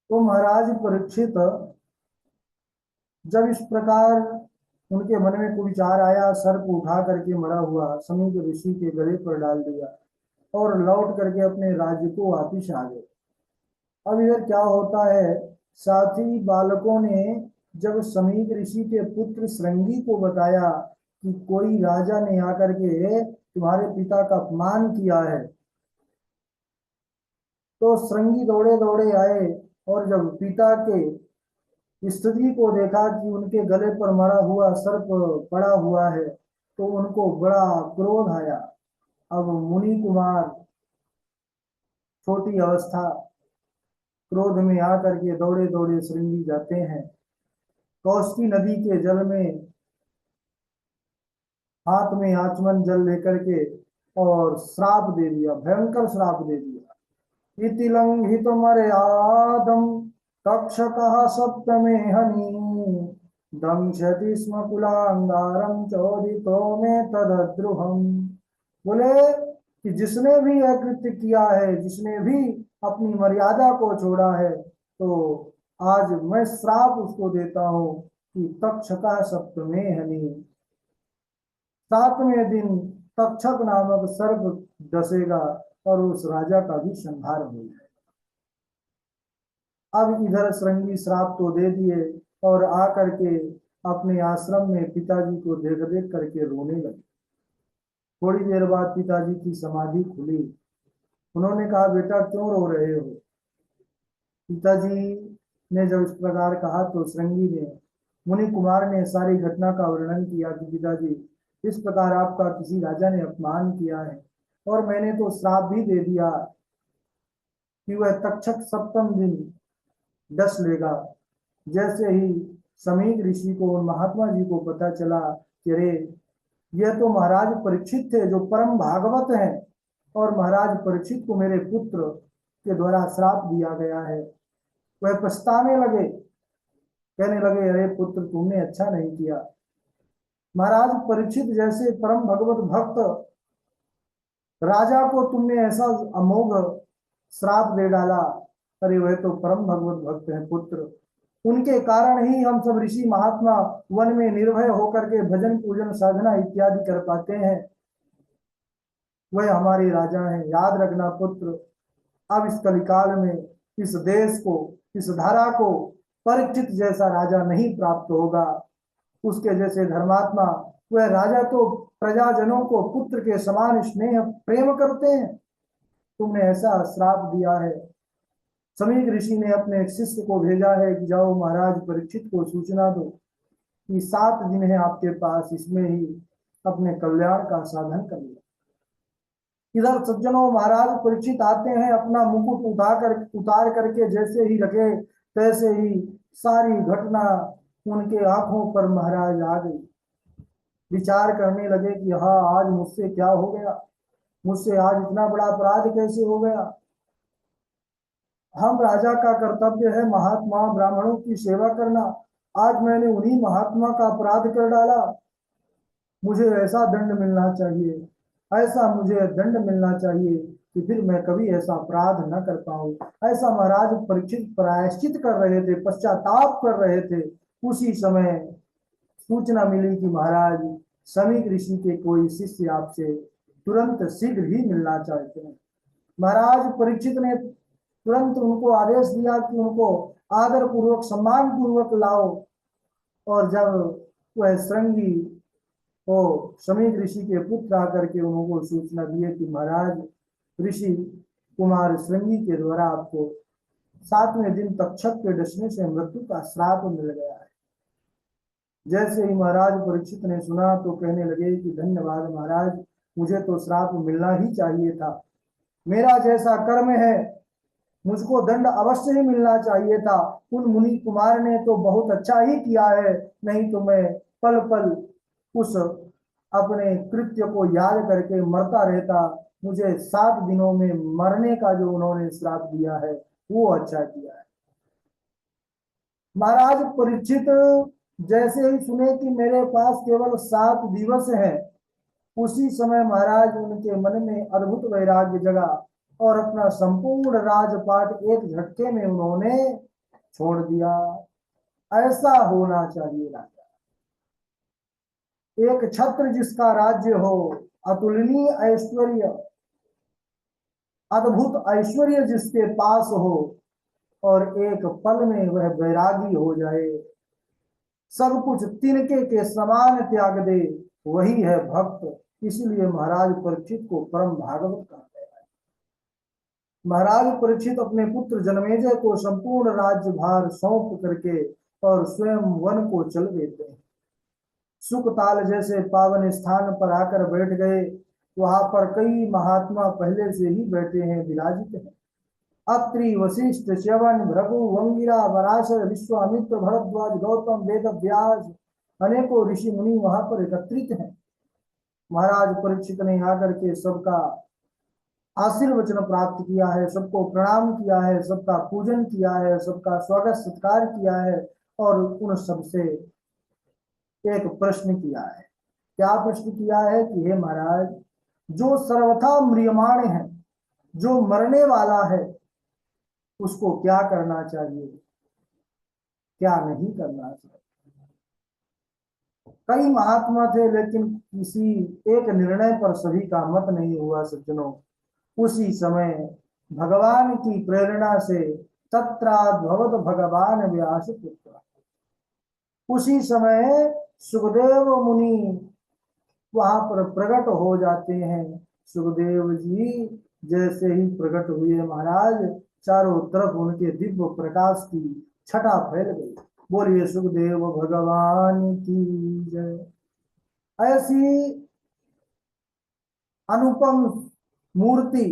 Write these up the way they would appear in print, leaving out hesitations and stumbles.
तो महाराज परीक्षित, जब इस प्रकार उनके मन में कोई विचार आया, सर्प उठा करके मरा हुआ समीप ऋषि के गले पर डाल दिया और लौट करके अपने राज्य को वापिस आ गए। अब इधर क्या होता है, साथी बालकों ने जब समीप ऋषि के पुत्र श्रृंगी को बताया कि कोई राजा ने आकर के तुम्हारे पिता का अपमान किया है, तो श्रृंगी दौड़े दौड़े आए और जब पिता के स्त्री को देखा कि उनके गले पर मरा हुआ सर्प पड़ा हुआ है, तो उनको बड़ा क्रोध आया। अब मुनि कुमार छोटी अवस्था, क्रोध में आकर के दौड़े दौड़े श्रृंगी जाते हैं, कौशिकी नदी के जल में हाथ में आचमन जल लेकर के और श्राप दे दिया, भयंकर श्राप दे दिया। इति लंघित मर्यादम तक्षकः सप्तमे हनि दंशति स्म कुलांगारम चोदितो में तदद्रुहम। बोले कि जिसने भी यह कृत्य किया है, जिसने भी अपनी मर्यादा को छोड़ा है, तो आज मैं श्राप उसको देता हूं कि तक्षका सप्तमे हनि, 7वें दिन तक्षक नामक सर्प डसेगा और उस राजा का भी संहार हो जाएगा। अब इधर श्रृंगी श्राप तो दे दिए और आकर के अपने आश्रम में पिताजी को देख देख करके रोने लगे। थोड़ी देर बाद पिताजी की समाधि खुली। उन्होंने कहा, बेटा क्यों रो रहे हो? पिताजी ने जब इस प्रकार कहा तो श्रृंगी ने, मुनि कुमार ने सारी घटना का वर्णन किया कि पिताजी, इस प्रकार आपका किसी राजा ने अपमान किया है और मैंने तो श्राप भी दे दिया कि वह तक्षक सप्तम दिन डस लेगा। जैसे ही समीक ऋषि को, महात्मा जी को पता चला कि अरे यह तो महाराज परीक्षित थे जो परम भागवत हैं, और महाराज परीक्षित को मेरे पुत्र के द्वारा श्राप दिया गया है, वह पछताने लगे, कहने लगे, अरे पुत्र तुमने अच्छा नहीं किया। महाराज परीक्षित जैसे परम भगवत भक्त राजा को तुमने ऐसा अमोघ श्राप दे डाला। अरे वह तो परम भगवत भक्त हैं पुत्र, उनके कारण ही हम सब ऋषि महात्मा वन में निर्भय होकर के भजन पूजन साधना इत्यादि कर पाते हैं। वह हमारे राजा हैं, याद रखना पुत्र। अब इस कलिकाल में इस देश को, इस धारा को परीक्षित जैसा राजा नहीं प्राप्त होगा, उसके जैसे धर्मात्मा। वह राजा तो प्रजाजनों को पुत्र के समान स्नेह प्रेम करते हैं, तुमने ऐसा श्राप दिया है। समीक ऋषि ने अपने एक शिष्य को भेजा है कि जाओ महाराज परीक्षित को सूचना दो कि 7 दिन है आपके पास, इसमें ही अपने कल्याण का साधन कर लो। इधर सज्जनों, महाराज परीक्षित आते हैं, अपना मुकुट उतार करके जैसे ही रखे तैसे ही सारी घटना उनके आंखों पर महाराज आ गई। विचार करने लगे कि हाँ, आज मुझसे क्या हो गया, मुझसे आज इतना बड़ा अपराध कैसे हो गया। हम राजा का कर्तव्य है महात्मा ब्राह्मणों की सेवा करना, आज मैंने उन्हीं महात्मा का अपराध कर डाला। मुझे ऐसा दंड मिलना चाहिए, ऐसा मुझे दंड मिलना चाहिए कि फिर मैं कभी ऐसा अपराध न कर पाऊं। ऐसा महाराज परीक्षित प्रायश्चित कर रहे थे, पश्चाताप कर रहे थे। उसी समय सूचना मिली कि महाराज समीक ऋषि के कोई शिष्य आपसे तुरंत शीघ्र ही मिलना चाहते हैं। महाराज परीक्षित ने तुरंत उनको आदेश दिया कि उनको आदर पूर्वक सम्मान पूर्वक लाओ। और जब वह श्रृंगी तो समीक ऋषि के पुत्र आकर के उनको सूचना दिए कि महाराज ऋषि कुमार श्रृंगी के द्वारा आपको 7वें दिन तक्षक के डसने से मृत्यु का श्राप मिल गया है। जैसे ही महाराज परीक्षित ने सुना तो कहने लगे कि धन्यवाद महाराज, मुझे तो श्राप मिलना ही चाहिए था। मेरा जैसा कर्म है मुझको दंड अवश्य ही मिलना चाहिए था। उन मुनि कुमार ने तो बहुत अच्छा ही किया है, नहीं तो मैं पल पल उस अपने कृत्य को याद करके मरता रहता। मुझे 7 दिनों में मरने का जो उन्होंने श्राप दिया है वो अच्छा किया है। महाराज परीक्षित जैसे ही सुने कि मेरे पास केवल 7 दिवस हैं, उसी समय महाराज उनके मन में अद्भुत वैराग्य जगा और अपना संपूर्ण राजपाट एक झटके में उन्होंने छोड़ दिया। ऐसा होना चाहिए राजा, एक छत्र जिसका राज्य हो, अतुलनीय ऐश्वर्य, अद्भुत ऐश्वर्य जिसके पास हो, और एक पल में वह वैरागी हो जाए, सब कुछ तिनके के समान त्याग दे, वही है भक्त। इसलिए महाराज परीक्षित को परम भागवत कहते हैं। महाराज परीक्षित अपने पुत्र जन्मेजय को संपूर्ण राज्यभार सौंप करके और स्वयं वन को चल देते हैं। सुखताल जैसे पावन स्थान पर आकर बैठ गए। वहां पर कई महात्मा पहले से ही बैठे हैं, विराजित हैं। अत्रि, वशिष्ठ, च्यवन, भृगु, वंगिरा, पराशर, विश्वामित्र, भरद्वाज, गौतम, वेद व्यास, अनेकों ऋषि मुनि वहां पर एकत्रित हैं। महाराज परीक्षित ने आकर के सबका आशीर्वचन प्राप्त किया है, सबको प्रणाम किया है, सबका पूजन किया है, सबका स्वागत सत्कार किया है, और उन सबसे एक प्रश्न किया है। क्या प्रश्न किया है कि हे महाराज, जो सर्वथा म्रियमाण है, जो मरने वाला है, उसको क्या करना चाहिए, क्या नहीं करना चाहिए। कई महात्मा थे, लेकिन किसी एक निर्णय पर सभी का मत नहीं हुआ सज्जनों। उसी समय भगवान की प्रेरणा से तत्राद्भवत भगवान व्यास पुत्र, उसी समय सुखदेव मुनि वहां पर प्रकट हो जाते हैं। सुखदेव जी जैसे ही प्रकट हुए महाराज, चारों तरफ उनके दिव्य प्रकाश की छटा फैल गई। बोलिए सुखदेव भगवान की जय। ऐसी अनुपम मूर्ति,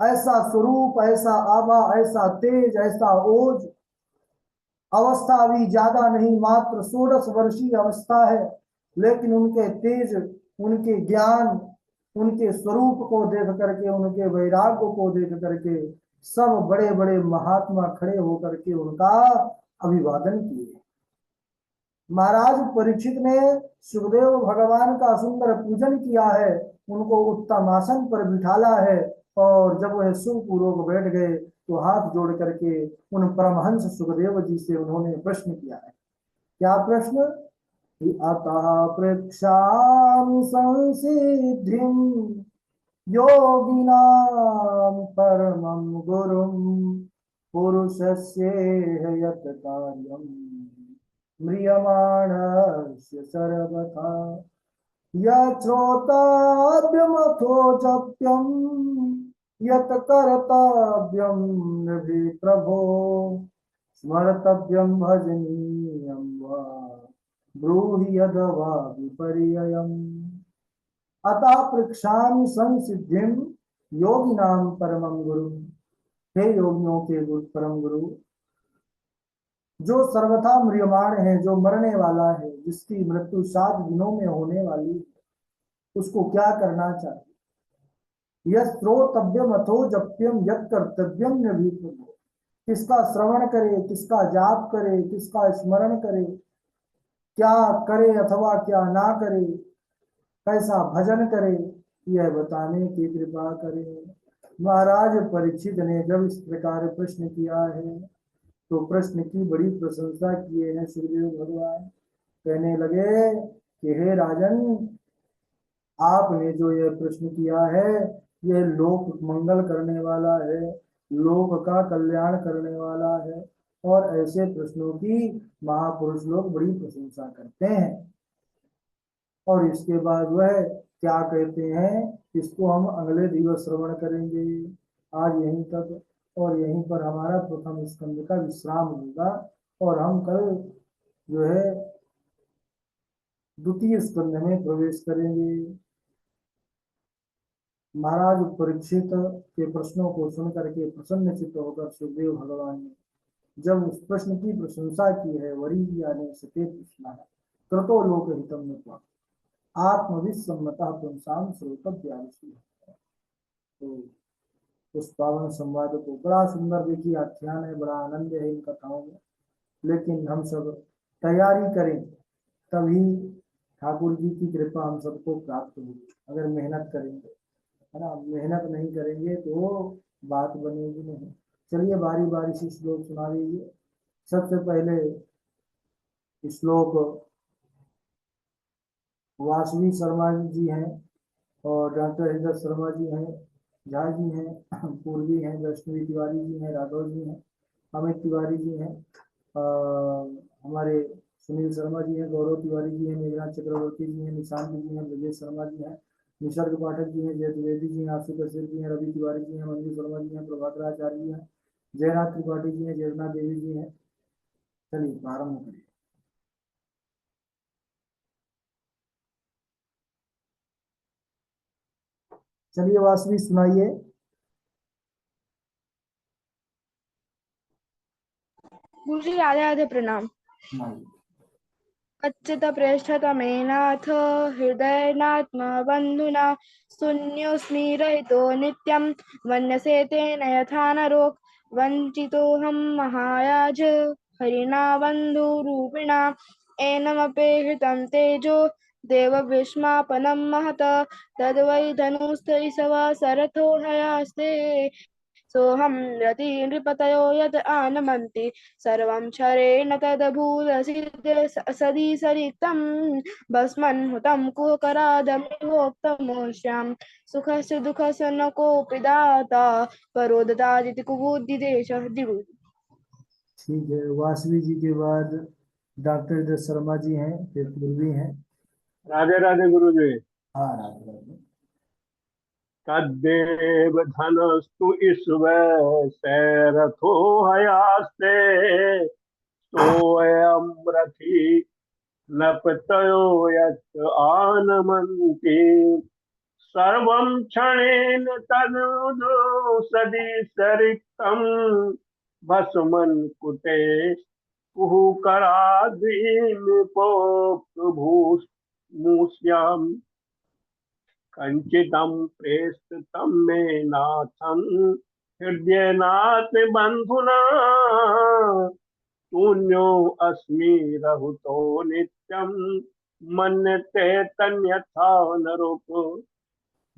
ऐसा स्वरूप, ऐसा आभा, ऐसा तेज, ऐसा ओज, अवस्था भी ज्यादा नहीं, मात्र 16 वर्षीय अवस्था है, लेकिन उनके तेज, उनके ज्ञान, उनके स्वरूप को देख करके, उनके वैराग्य को देख करके सब बड़े बड़े महात्मा खड़े होकर के उनका अभिवादन किए। महाराज परीक्षित ने सुखदेव भगवान का सुंदर पूजन किया है, उनको उत्तम आसन पर बिठाला है, और जब वह सुखपूर्वक बैठ गए तो हाथ जोड़ करके उन परमहंस सुखदेव जी से उन्होंने प्रश्न किया है। क्या प्रश्न? अतः पृच्छामि संसिद्धिं योगिनां परमं गुरुं पुरुषस्येह यत् कार्यं म्रियमाणस्य सर्वथा यच्छ्रोतव्यमथो जप्यं यत् कर्तव्यं नृभिः प्रभो स्मर्तव्यं भजनीयं वा ब्रूहि यद्वा विपर्ययम्। अतः पृच्छामि संसिद्धिं योगिनां परमं गुरु, हे योगियों के गुरु, परम गुरु, जो सर्वथा म्रियमाण है, जो मरने वाला है, जिसकी मृत्यु 7 दिनों में होने वाली है, उसको क्या करना चाहिए। यह श्रोतव्यम अथो जप्यम यत् कर्तव्यम नभि प्रभो, किसका श्रवण करे, किसका जाप करे, किसका स्मरण करे, क्या करे अथवा क्या ना करे, कैसा भजन करे, यह बताने की कृपा करे। महाराज परीक्षित ने जब इस प्रकार प्रश्न किया है तो प्रश्न की बड़ी प्रशंसा किए हैं सुखदेव भगवान। कहने लगे कि हे राजन, आपने जो यह प्रश्न किया है, यह लोक मंगल करने वाला है, लोक का कल्याण करने वाला है, और ऐसे प्रश्नों की महापुरुष लोग बड़ी प्रशंसा करते हैं। और इसके बाद वह क्या कहते हैं, इसको हम अगले दिवस श्रवण करेंगे। आज यहीं तक, और यहीं पर हमारा प्रथम स्कंद का विश्राम होगा, और हम कल जो है द्वितीय स्कंद में प्रवेश करेंगे। महाराज परीक्षित के प्रश्नों को सुन करके प्रसन्न चित्त होकर सुखदेव भगवान ने जब उस प्रश्न की प्रशंसा की है, वरीयाने सते प्रश्न कृतो लोक हितम में आत्मविसम्मतः पुंसाम श्रोतव्यावश्य। तो उस पावन संवाद को बड़ा सुंदर देखिए आख्यान है, बड़ा आनंद है इन कथाओं में, लेकिन हम सब तैयारी करें तभी ठाकुर जी की कृपा हम सबको प्राप्त होगी। अगर मेहनत करेंगे, है ना, मेहनत नहीं करेंगे तो बात बनेगी नहीं। चलिए बारी बारी से श्लोक सुना दीजिए। सबसे पहले श्लोक वासवी शर्मा जी हैं और डॉक्टर हृदय शर्मा जी हैं, झा जी हैं, पूर्वी हैं, वैष्णवी तिवारी जी हैं, राघव जी हैं, अमित तिवारी जी हैं, हमारे सुनील शर्मा जी हैं, गौरव तिवारी जी हैं, मेघनाथ चक्रवर्ती जी हैं, निशांत जी हैं, ब्रजेश शर्मा जी हैं, निसर्ग पाठक जी हैं, जय द्विवेदी जी हैं, आशु कश्यप जी हैं, रवि तिवारी जी हैं, मंजू शर्मा जी हैं, प्रभाकर आचार्य जी हैं, जयनाथ त्रिपाठी जी हैं, जयनाथ देवी जी हैं। चलिए प्रारंभ करिए। चलिए वासवी सुनाइए। गुरु जी राधे राधे प्रणाम। सुनाइए। कच्चित पृष्ठतमेनाथ हृदयनात्म बंधुना शून्योऽस्मि रहितो नित्यं मन्यसे तेन यथा नरो वञ्चितोऽहं महायाज हरिणा बन्धुरूपिणा एनमपेहितं तेजो देवविस्मापनं महत तद्वै धनुस्तैषव सरथो हयास्ते सोऽहं रति नृपतयो यद् आनमन्ति सर्वं क्षरेण तदभूदसिद्धे सदीसरिक्तं भस्मन् हुतं कुहकरादमिवोक्तमोष्यां सुखस्य दुःखस्य न कोऽपि दाता परो ददातीति कुबुद्धिदेशः द्विगुरु। ठीक है, वासवी जी के बाद डॉक्टर हृदय शर्मा जी हैं, फिर पूर्वी हैं। राधे राधे गुरु जी। हाँ राधे राधे। तद्देव धनस्तु ईश्वर रथो हयास्ते सोऽयं रथी नपतयो यत् आनमन्ति सर्वं क्षणेन तनुदो सदीसरिक्तं भस्मन् कुटे कुहुकराद्रिमुपोक्तभूष्याम् कञ्चिदं प्रेषितं मे नाथं हृदयनाथ बन्धुना शून्यो अस्मि रहुतो नित्यं मन्यते तन्यथा नरोप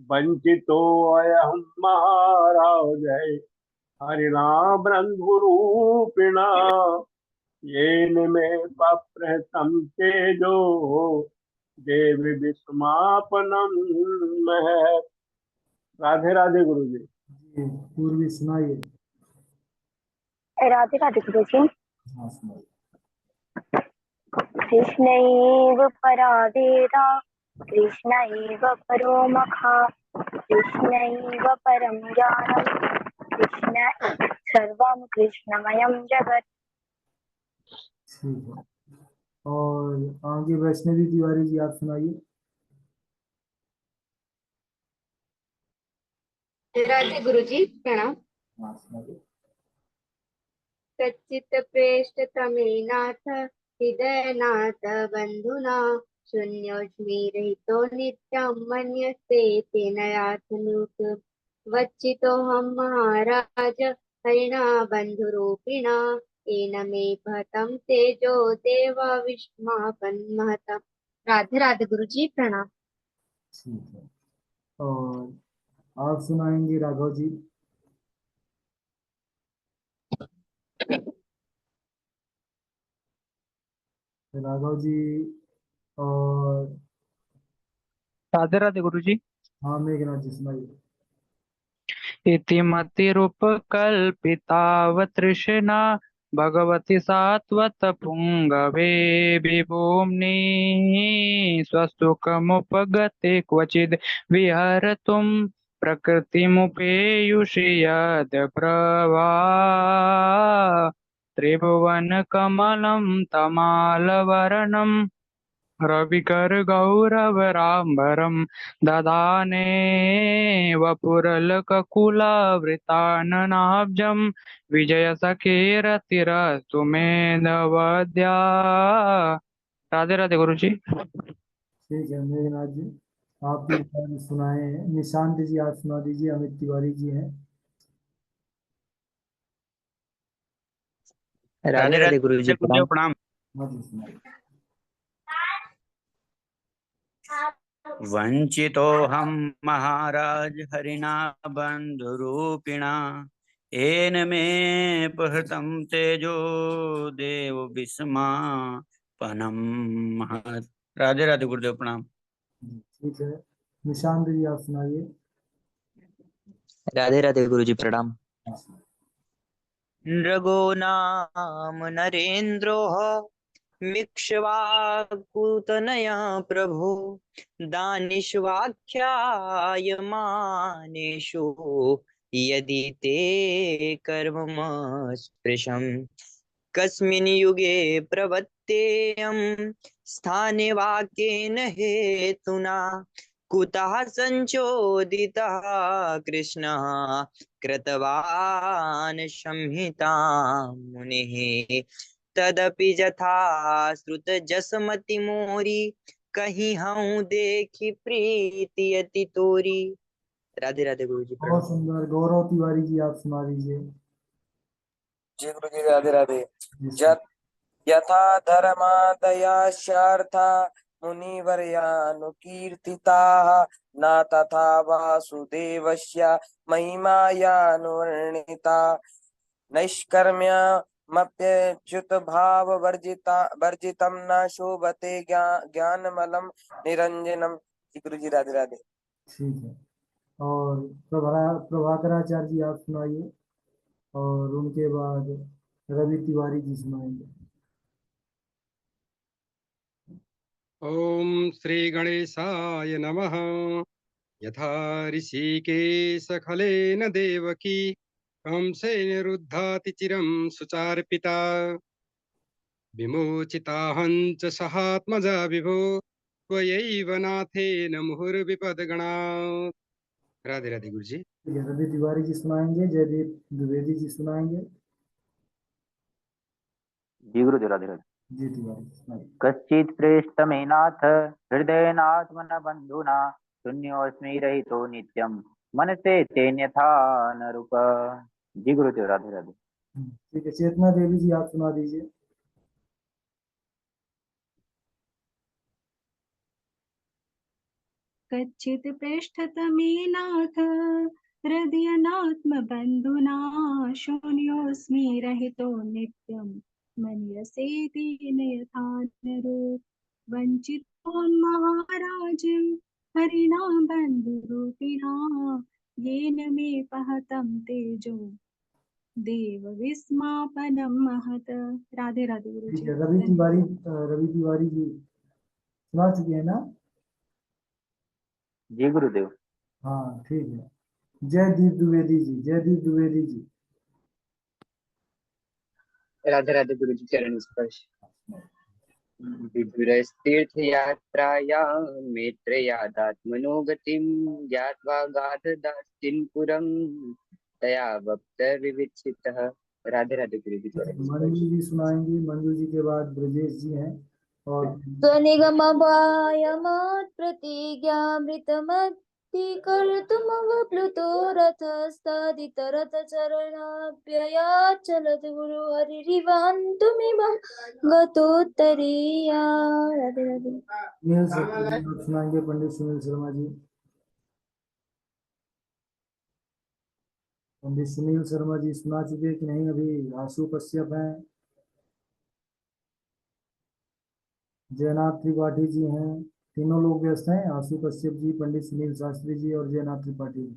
वञ्चितो अयं महाराज हरिणा बन्धुरूपिणा येन मे पप्रहतं तेजो देवी विस्मापनम महः। राधे राधे गुरु जी। जी पूर्वी सुनाइए। राधे राधे गुरु जी। हाँ सुनाइए। कृष्णैव पराधेरा कृष्णैव परो मखा कृष्णैव परं ज्ञानं कृष्ण सर्वं कृष्णमयं जगत्। ठीक है, और आगे वैष्णवी तिवारी जी आप सुनाइए। राधे गुरु जी प्रणाम। हाँ सुनाइए। कच्चित् प्रेष्ठतमेनाथ हृदयनाथ बन्धुना शून्योऽस्मि रहितो नित्यं मन्यसे तेन यातनुक वच्चितोऽहं महाराज हरिणा बन्धुरूपिणा येन मे भतं तेजो देव विस्मापन् महता। राधे राधे गुरु जी प्रणाम। ठीक है, और आप सुनाएंगे राघव जी। राघव जी और राधे राधे गुरु जी। हाँ मेघनाथ जी सुनाइए। इति मतिरुपकल्पितावतृष्णा भगवति सात्वत पुंगवे विभूम्नि स्वसुखमुपगते क्वचिद् विहरतुं प्रकृतिमुपेयुषि यद्प्रभा त्रिभुवनकमलं तमालवर्णम् रविकर गौरवराम्बरं ददाने वपुरलककुलावृताननाब्जं विजयसखेरतिरस्तु मे नवद्या। राधे राधे गुरु जी। ठीक है मेघनाथ जी, आप भी सुनाए हैं। निशांत जी आप सुना दीजिए, अमित तिवारी जी हैं। राधे राधे गुरु जी प्रणाम। प्रणाम। हाँ जी सुनाइए। वंचितोऽहं महाराज हरिणा बन्धुरूपिणा येन मे पहतं तेजो देव विस्मापनम महत्। राधे राधे गुरुदेव प्रणाम। ठीक है, निशांत जी आप सुनाइए। राधे राधे गुरु जी प्रणाम। नृगो नाम नरेन्द्रो मिक्ष्वाकुतनया प्रभु दानिष्वाख्यायमानेषु यदि ते कर्मम स्पृशम् कस्मिन् युगे प्रवत्तेयं स्थाने वाक्येन हेतुना कुतः संचोदितः कृष्णः कृतवान् संहितां मुनिः तदपि यथा श्रुत जसमति मोरी कहीं हूँ देखी प्रीति अति तोरी। राधे राधे गुरु जी बहुत प्रणाम। सुंदर। गौरव तिवारी जी आप सुना दीजिए। जी गुरु जी राधे राधे। जी, यथा धर्मादयाश्चार्था मुनिवर्यानुकीर्तिताः न तथा वासुदेवस्य महिमायानुवर्णिता नैष्कर्म्यमप्यच्युत वर्जितं न शोभते ज्ञानमलं निरंजनम। जी गुरु जी राधे राधे। ठीक है। और प्रभाकराचार्य जी आप सुनाइए, और उनके बाद रवि तिवारी जी सुनाएंगे। ओम श्री गणेशाय नमः। यथा ऋषिकेश खलेन देवकी कंसेन चिरं सुचार्पिता विमोचिताहं च सहात्मजा विभो त्वयैव नाथेन मुहुर्विपदगणा। राधे राधे गुरु जी। ठीक है, रवि तिवारी जी सुनाएंगे, जयदीप द्विवेदी जी सुनाएंगे। जी गुरु जी राधे राधे। जी तिवारी जी सुनाइए। कश्चित् प्रेष्टमेनाथ हृदयनात्मन बंधुना शून्योऽस्मि रहितो नित्यं मनसे तेन्यथा न रूप। जी गुरु जी राधे राधे। ठीक है, चेतना देवी जी आप सुना दीजिए। कच्चित् पृष्ठतमेनाथ हृदयनात्मबन्धुना शून्योऽस्मि रहितो नित्यं मन्यसेतेन यथा नरो वञ्चितोन्महाराज हरिणा बन्धुरूपिणा येन मे पहतं तेजो देव विस्मापनं महत्। राधे राधे गुरु ठीक जी। है, रवि तिवारी जी सुना चुके हैं ना? जी गुरुदेव। हाँ ठीक है। जयदीप द्विवेदी जी। राधे राधे गुरु जी चरण स्पर्श। विदुरस्तीर्थ यात्रायां मेत्रयादात्मनोगतिं ज्ञात्वा गाधदास्तिनपुरं तया वक्त विविक्षितः। राधे राधे गुरु जी चरण स्पर्श। मंजू जी सुनाएंगी, मंजू जी के बाद ब्रजेश जी हैं। और स्वनिगमपायमात् प्रतिज्ञामृतमतिकर्तुमवप्लुतो रथस्तादितरथचरणाभ्ययाच्चलत् गुरुहरिरिवान्तुमिमं गतोत्तरीया। राधे राधे। सुनाएंगे पंडित सुनील शर्मा जी। पंडित सुनील शर्मा जी सुना चुके कि नहीं? अभी आशु कश्यप हैं, जयनाथ त्रिपाठी जी हैं, तीनों लोग व्यस्त हैं। आशु कश्यप जी, पंडित सुनील शास्त्री जी और जयनाथ त्रिपाठी जी।